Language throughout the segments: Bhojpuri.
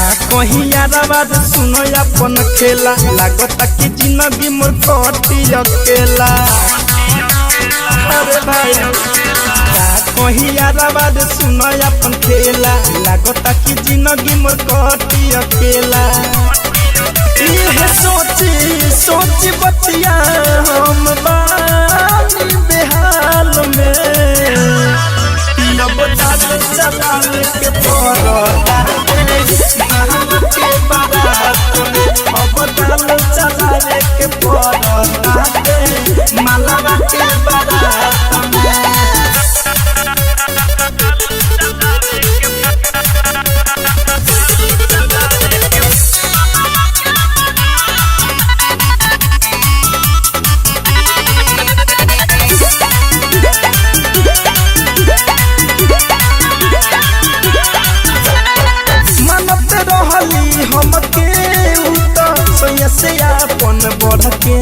याराबाद सुनो अपन खेला लागता कि जिंदगी मोर कटी अकेला। अरे भाई कहीं याराबाद सुनो अपन खेला लागता कि जिंदगी मोर कटी अकेला। ये सोची सोची बतिया हम बानी बेहाल में अब दाद चलावे के पड़ता के बारात में अब दाल चलावे के पड़ता मालावा के बारात में। से अपन बढ़ के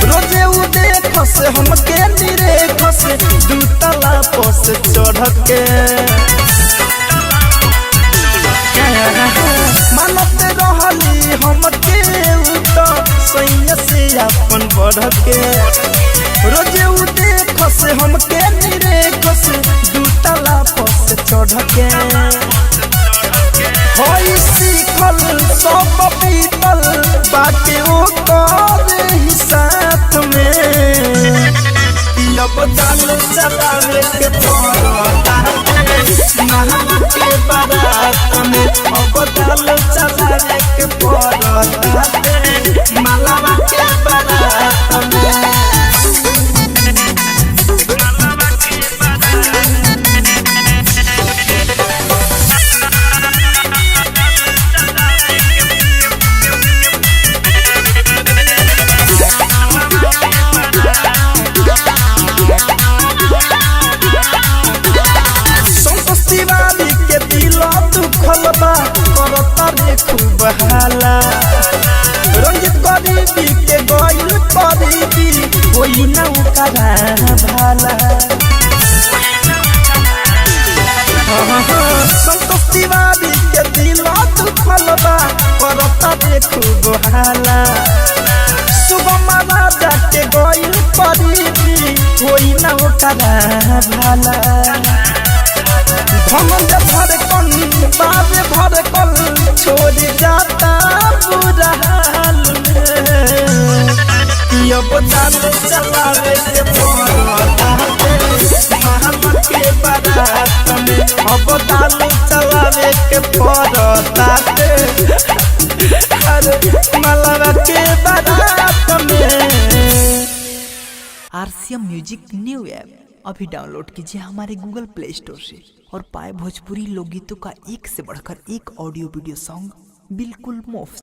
रोजे उ देख से हमके निरेख से दू तला पस चढ़ के मानत रहली हमके सैया से अपन बढ़ के रोजे उ देख से हमके निरेख से दू तला पस चढ़ के होई सीखल सब पीतल बाटे ओ करे ही साथ में अब दाल चलावे के पड़ता मालावा के बारात में अब दाल चलावे के पड़ता मालावा के बारात में। खूब हाला रंजित गरीबी के गइल गरीबी कोई ना उकरा भाला। संतोष तिवारी के दिल दुखल बा करता रे खूब हाला सुगम राजा के गइल गरीबी कोई ना उकरा भाला। भमंड धड़कन बाबे भड़कन छोड़ जाता बुरा हाल में अब दाल चलावे के पड़ता मालावा के बारात में अब दाल चलावे के पड़ता अरे मालावा के बारात में। RCM म्यूजिक न्यू ऐप अभी डाउनलोड कीजिए हमारे गूगल प्ले स्टोर से और पाए भोजपुरी लोकगीतों का एक से बढ़कर एक ऑडियो वीडियो सॉन्ग बिल्कुल मुफ्त।